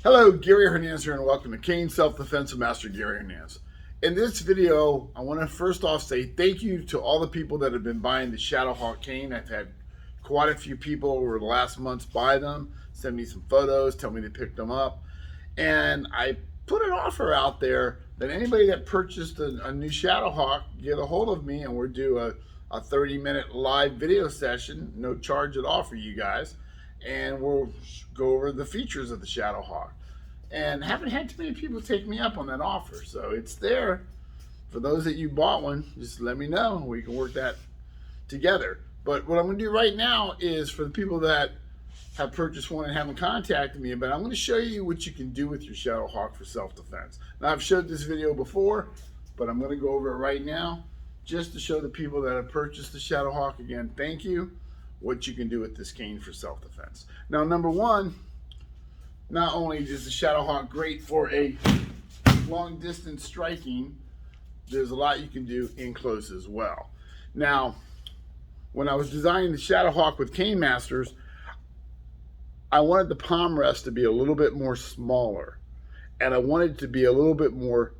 Hello, Gary Hernandez here, and welcome to Cane Self-Defense with Master Gary Hernandez. In this video, I want to first off say thank you to all the people that have been buying the ShadowHawk cane. I've had quite a few people over the last months buy them, send me some photos, tell me they picked them up. And I put an offer out there that anybody that purchased a new ShadowHawk, get a hold of me and we'll do a 30-minute live video session, no charge at all for you guys. And we'll go over the features of the ShadowHawk. And haven't had too many people take me up on that offer. So it's there. For those that you bought one, just let me know. We can work that together. But what I'm going to do right now is for the people that have purchased one and haven't contacted me, but I'm going to show you what you can do with your ShadowHawk for self-defense. Now, I've showed this video before, but I'm going to go over it right now just to show the people that have purchased the ShadowHawk again, thank you, what you can do with this cane for self-defense. Now, number one, not only is the ShadowHawk great for a long distance striking, there's a lot you can do in close as well. Now, when I was designing the ShadowHawk with Cane Masters, I wanted the palm rest to be a little bit more smaller, and I wanted it to be a little bit more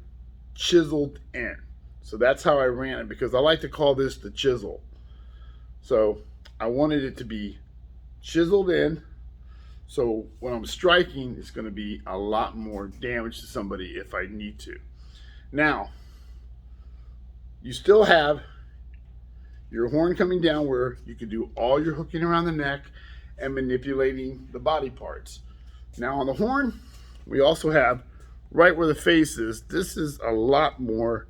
chiseled in. So that's how I ran it, because I like to call this the chisel. So I wanted it to be chiseled in, so when I'm striking, it's going to be a lot more damage to somebody if I need to. Now, you still have your horn coming down where you can do all your hooking around the neck and manipulating the body parts. Now on the horn, we also have right where the face is, this is a lot more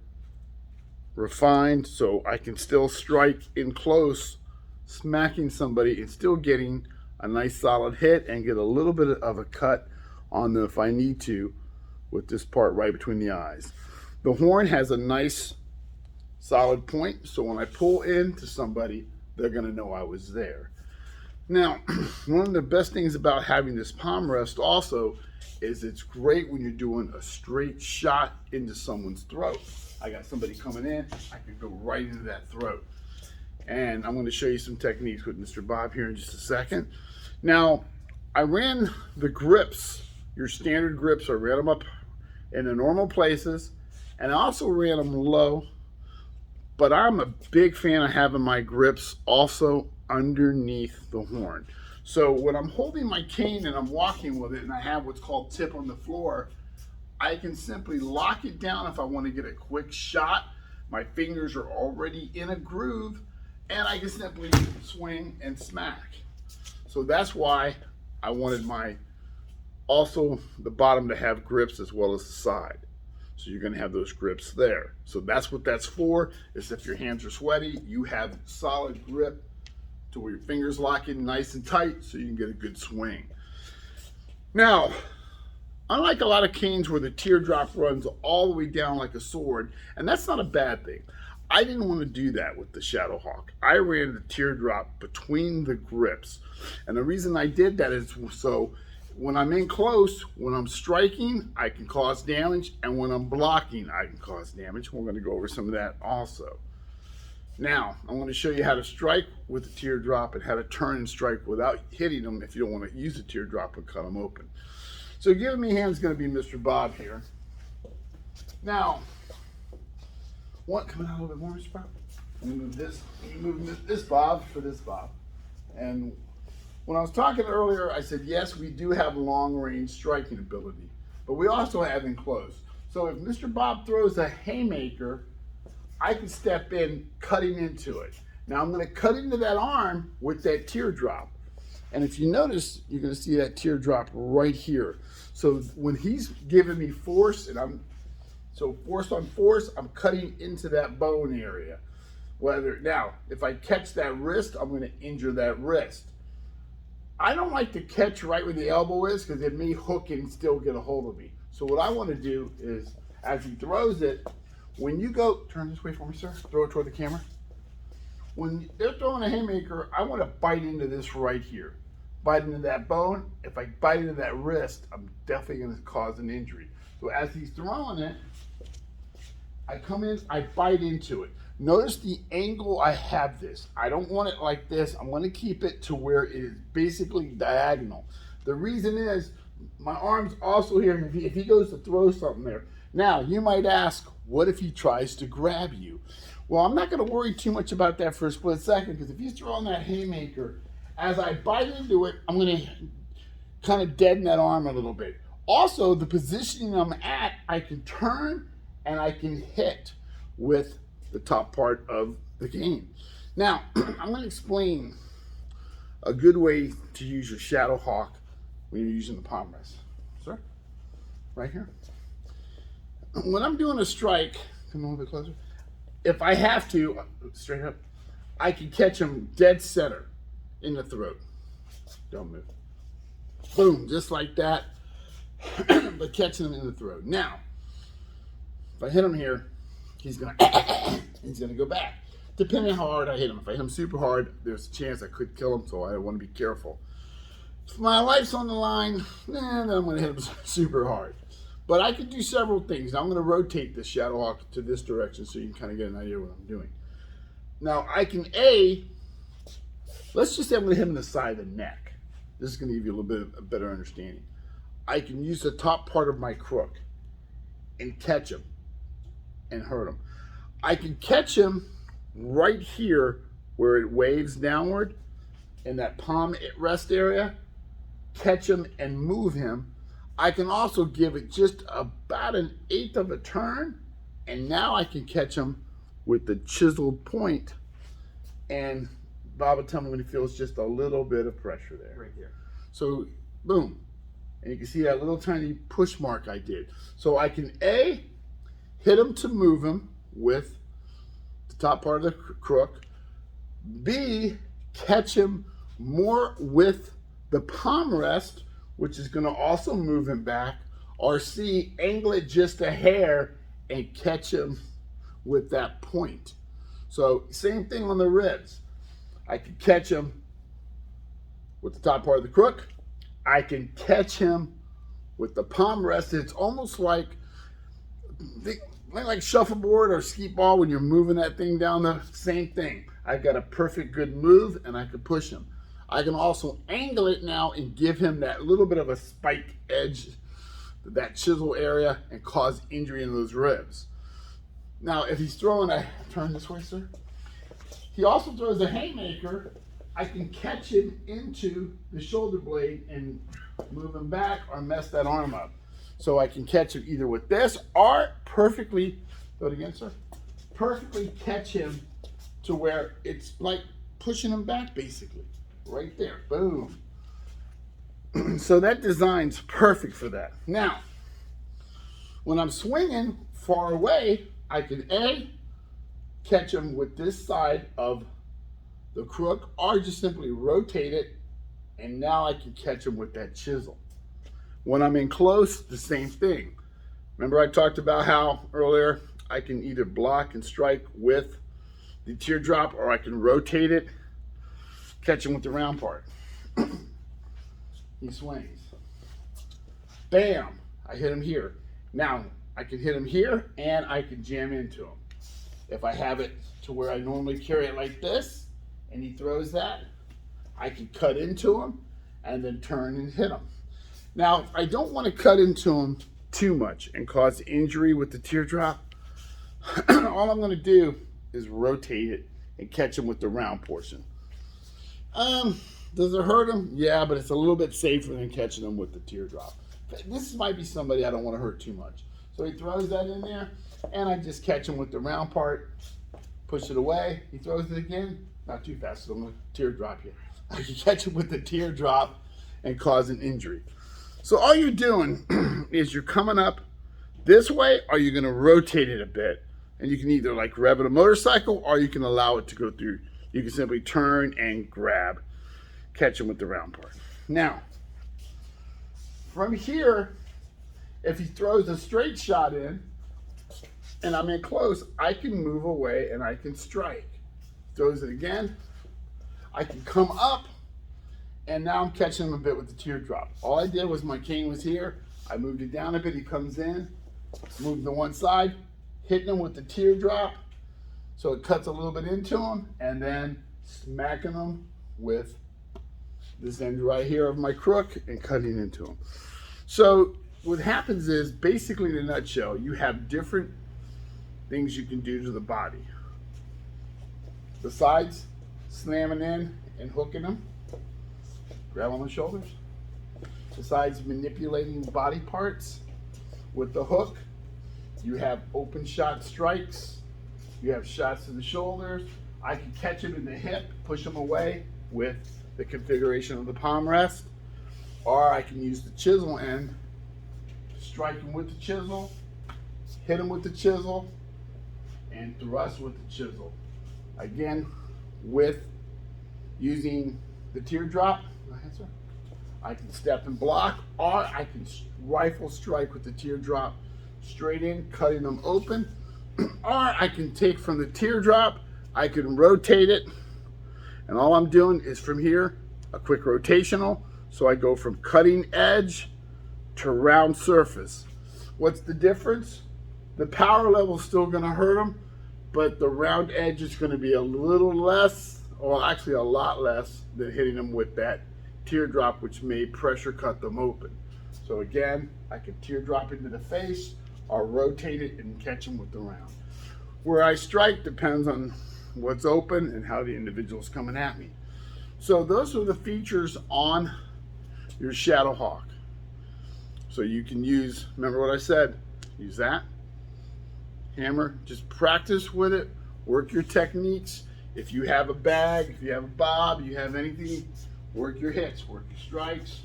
refined, so I can still strike in close, smacking somebody and still getting a nice solid hit and get a little bit of a cut on them if I need to with this part right between the eyes. The horn has a nice solid point, so when I pull into somebody, they're going to know I was there. Now, one of the best things about having this palm rest also is it's great when you're doing a straight shot into someone's throat. I got somebody coming in, I can go right into that throat. And I'm going to show you some techniques with Mr. Bob here in just a second. Now, I ran the grips, your standard grips, I ran them up in the normal places, and I also ran them low, but I'm a big fan of having my grips also underneath the horn. So when I'm holding my cane and I'm walking with it and I have what's called tip on the floor, I can simply lock it down if I want to get a quick shot. My fingers are already in a groove, and I can simply swing and smack. So that's why I wanted also the bottom to have grips as well as the side. So you're going to have those grips there. So that's what that's for, is if your hands are sweaty, you have solid grip to where your fingers lock in nice and tight so you can get a good swing. Now, unlike a lot of canes where the teardrop runs all the way down like a sword, and that's not a bad thing, I didn't want to do that with the ShadowHawk. I ran the teardrop between the grips. And the reason I did that is so when I'm in close, when I'm striking, I can cause damage, and when I'm blocking, I can cause damage. We're going to go over some of that also. Now, I'm going to show you how to strike with the teardrop and how to turn and strike without hitting them if you don't want to use the teardrop and cut them open. So giving me a hand is going to be Mr. Bob here. Now, coming out a little bit more, Mr. Bob? Let me move this. Let me move this Bob for this Bob. And when I was talking earlier, I said, yes, we do have long range striking ability, but we also have in close. So if Mr. Bob throws a haymaker, I can step in cutting into it. Now I'm going to cut into that arm with that teardrop. And if you notice, you're going to see that teardrop right here. So when he's giving me force, and force on force, I'm cutting into that bone area. Now, if I catch that wrist, I'm going to injure that wrist. I don't like to catch right where the elbow is because it may hook and still get a hold of me. So what I want to do is, as he throws it, when you go, turn this way for me, sir, throw it toward the camera. When they're throwing a haymaker, I want to bite into this right here. Bite into that bone. If I bite into that wrist, I'm definitely going to cause an injury. So as he's throwing it, I come in, I bite into it. Notice the angle I have this. I don't want it like this. I'm going to keep it to where it is basically diagonal. The reason is My arm's also here if he goes to throw something there. Now, you might ask, what if he tries to grab you? Well, I'm not going to worry too much about that for a split second, because if he's throwing that haymaker, as I bite into it, I'm going to kind of deaden that arm a little bit. Also, the positioning I'm at, I can turn and I can hit with the top part of the game. Now, I'm going to explain a good way to use your ShadowHawk when you're using the palm rest. Sir, right here. When I'm doing a strike, come a little bit closer. If I have to, straight up, I can catch him dead center in the throat. Don't move. Boom, just like that, but catching him in the throat. Now, if I hit him here, he's gonna go back. Depending on how hard I hit him. If I hit him super hard, there's a chance I could kill him, so I want to be careful. If my life's on the line, then I'm gonna hit him super hard. But I can do several things. Now I'm going to rotate this ShadowHawk to this direction so you can kind of get an idea of what I'm doing. Now I can let's just say I'm going to hit him in the side of the neck. This is going to give you a little bit of a better understanding. I can use the top part of my crook and catch him and hurt him. I can catch him right here where it waves downward in that palm rest area, catch him and move him. I can also give it just about 1/8 of a turn, and now I can catch him with the chiseled point, and Bob will tell me when he feels just a little bit of pressure there. Right here. So, boom. And you can see that little tiny push mark I did. So I can A, hit him to move him with the top part of the crook, B, catch him more with the palm rest, which is going to also move him back, or C, angle it just a hair and catch him with that point. So same thing on the ribs. I can catch him with the top part of the crook. I can catch him with the palm rest. It's almost like shuffleboard or skeet ball when you're moving that thing down, the same thing. I've got a perfect good move and I can push him. I can also angle it now and give him that little bit of a spike edge, that chisel area, and cause injury in those ribs. Now, if he's throwing turn this way, sir. He also throws a haymaker. I can catch him into the shoulder blade and move him back or mess that arm up. So I can catch him either with this or perfectly, throw it again, sir. Perfectly catch him to where it's like pushing him back, basically. Right there, boom. So that design's perfect for that. Now, when I'm swinging far away, I can A, catch him with this side of the crook, or just simply rotate it, and now I can catch him with that chisel. When I'm in close, the same thing. Remember I talked about how earlier I can either block and strike with the teardrop, or I can rotate it, catch him with the round part. He swings. Bam! I hit him here. Now, I can hit him here, and I can jam into him. If I have it to where I normally carry it like this, and he throws that, I can cut into him, and then turn and hit him. Now, I don't want to cut into him too much and cause injury with the teardrop. All I'm going to do is rotate it and catch him with the round portion. Does it hurt him? Yeah, but it's a little bit safer than catching him with the teardrop. This might be somebody I don't want to hurt too much. So he throws that in there, and I just catch him with the round part, push it away. He throws it again, not too fast, so I'm going to teardrop you. I can catch him with the teardrop and cause an injury. So all you're doing is you're coming up this way, or you're going to rotate it a bit. And you can either like rev it a motorcycle, or you can allow it to go through. You can simply turn and grab, catch him with the round part. Now, from here, if he throws a straight shot in, and I'm in close, I can move away and I can strike. Throws it again, I can come up, and now I'm catching him a bit with the teardrop. All I did was my cane was here, I moved it down a bit, he comes in, moved to one side, hitting him with the teardrop, so it cuts a little bit into him, and then smacking him with this end right here of my crook and cutting into him. So what happens is, basically in a nutshell, you have different things you can do to the body. The sides, slamming in and hooking them, grab on the shoulders. Besides manipulating body parts with the hook, you have open shot strikes, you have shots to the shoulders. I can catch them in the hip, push them away with the configuration of the palm rest, or I can use the chisel end, strike them with the chisel, hit them with the chisel, and thrust with the chisel. Again, with using the teardrop, go ahead, sir. I can step and block, or I can rifle strike with the teardrop straight in, cutting them open, or I can take from the teardrop, I can rotate it, and all I'm doing is from here, a quick rotational, so I go from cutting edge to round surface. What's the difference? The power level is still going to hurt them, but the round edge is going to be a little less, or actually a lot less, than hitting them with that teardrop, which may pressure cut them open. So again, I can teardrop into the face or rotate it and catch them with the round. Where I strike depends on what's open and how the individual's coming at me. So those are the features on your ShadowHawk. So you can use, remember what I said, use that hammer, just practice with it, work your techniques. If you have a bag, if you have a bob, you have anything, work your hits, work your strikes,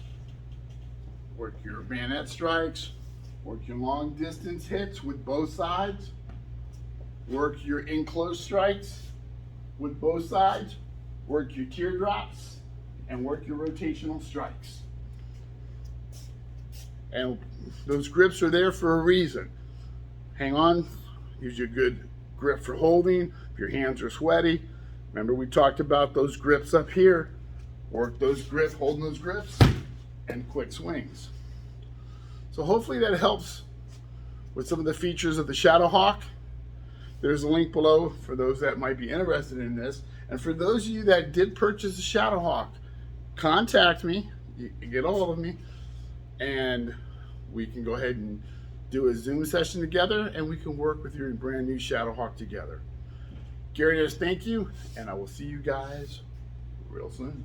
work your bayonet strikes, work your long distance hits with both sides, work your in-close strikes with both sides, work your teardrops, and work your rotational strikes. And those grips are there for a reason. Hang on, use your good grip for holding. If your hands are sweaty, remember we talked about those grips up here. Work those grips, holding those grips, and quick swings. So hopefully that helps with some of the features of the ShadowHawk. There's a link below for those that might be interested in this. And for those of you that did purchase the ShadowHawk, contact me, you get a hold of me, and we can go ahead and do a Zoom session together, and we can work with your brand new ShadowHawk together. Gary Hernandez, thank you, and I will see you guys real soon.